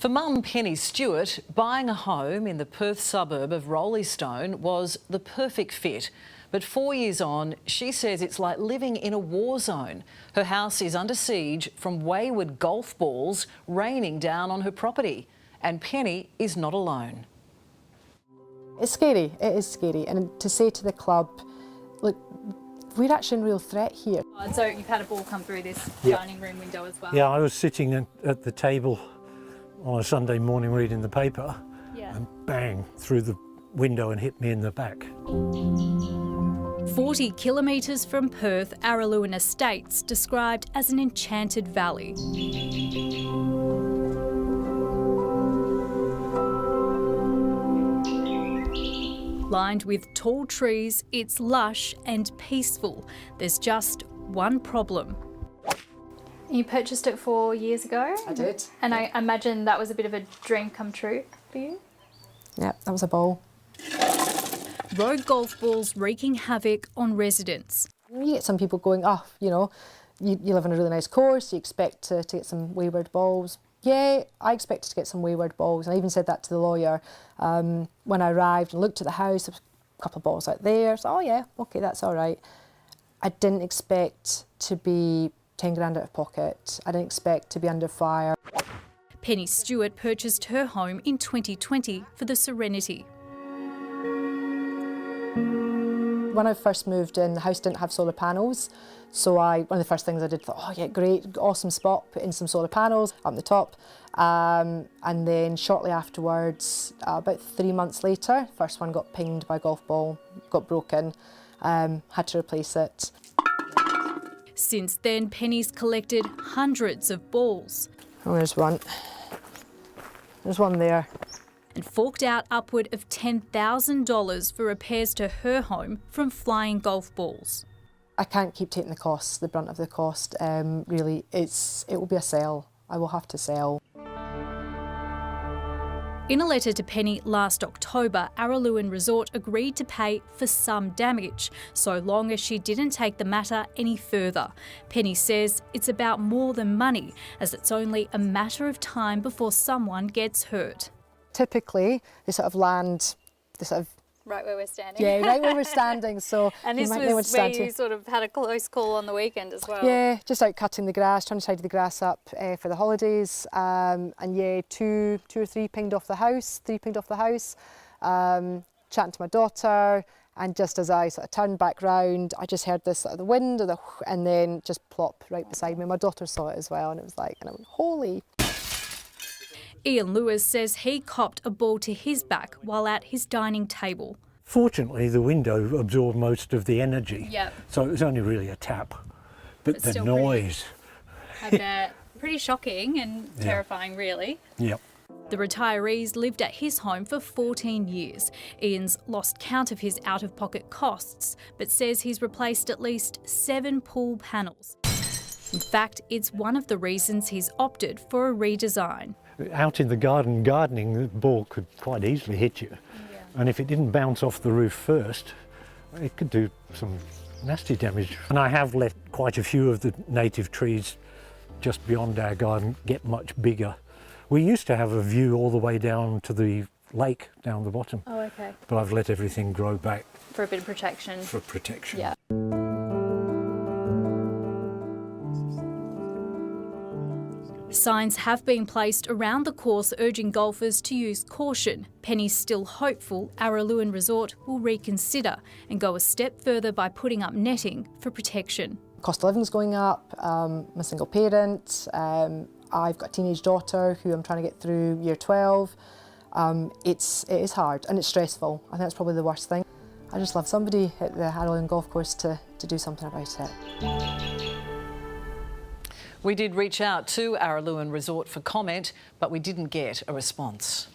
For mum Penny Stewart, buying a home in the Perth suburb of Roleystone was the perfect fit. But 4 years on, she says it's like living in a war zone. Her house is under siege from wayward golf balls raining down on her property. And Penny is not alone. It's scary, it is scary. And to say to the club, look, we're actually in real threat here. And so you've had a ball come through this dining room window as well? Yeah, I was sitting at the table on a Sunday morning reading the paper and bang, through the window and hit me in the back. 40 kilometres from Perth, Araluen Estates, described as an enchanted valley. Lined with tall trees, it's lush and peaceful. There's just one problem. You purchased it 4 years ago? I did. And I imagine that was a bit of a dream come true for you? Yeah, that was a ball. Road golf balls wreaking havoc on residents. You get some people going, oh, you know, you live on a really nice course, you expect to get some wayward balls. Yeah, I expected to get some wayward balls. I even said that to the lawyer. When I arrived and looked at the house, there was a couple of balls out there. So, oh yeah, okay, that's all right. I didn't expect to be 10 grand out of pocket. I didn't expect to be under fire. Penny Stewart purchased her home in 2020 for the Serenity. When I first moved in, the house didn't have solar panels. So one of the first things I did, thought, oh yeah, great, awesome spot, put in some solar panels up the top. And then shortly afterwards, about 3 months later, first one got pinged by a golf ball, got broken, had to replace it. Since then, Penny's collected hundreds of balls. Oh, there's one. There's one there. And forked out upward of $10,000 for repairs to her home from flying golf balls. I can't keep taking the brunt of the cost. Really, it will be a sell. I will have to sell. In a letter to Penny last October, Araluen Resort agreed to pay for some damage, so long as she didn't take the matter any further. Penny says it's about more than money, as it's only a matter of time before someone gets hurt. Typically, they sort of land, Right where we're standing. yeah, right where we're standing. So And this was where you sort of had a close call on the weekend as well. Yeah, just out cutting the grass, trying to tidy the grass up for the holidays. And yeah, two or three pinged off the house, chatting to my daughter. And just as I sort of turned back round, I just heard this sort of the wind and then just plop right beside me. My daughter saw it as well, and it was like, and I went, holy. Ian Lewis says he copped a ball to his back while at his dining table. Fortunately, the window absorbed most of the energy, so it was only really a tap. But the noise. I bet. Pretty shocking and terrifying, really. Yep. The retiree's lived at his home for 14 years. Ian's lost count of his out-of-pocket costs, but says he's replaced at least 7 pool panels. In fact, it's one of the reasons he's opted for a redesign. Out in the garden, gardening, the ball could quite easily hit you. And if it didn't bounce off the roof first, it could do some nasty damage. And I have let quite a few of the native trees just beyond our garden get much bigger. We used to have a view all the way down to the lake down the bottom. Oh, okay. But I've let everything grow back. For a bit of protection. For protection. Yeah. Signs have been placed around the course urging golfers to use caution. Penny's still hopeful Araluen Resort will reconsider and go a step further by putting up netting for protection. Cost of living's going up, I'm a single parent, I've got a teenage daughter who I'm trying to get through year 12. It is hard and it's stressful. I think that's probably the worst thing. I just love somebody at the Araluen golf course to do something about it. We did reach out to Araluen Resort for comment, but we didn't get a response.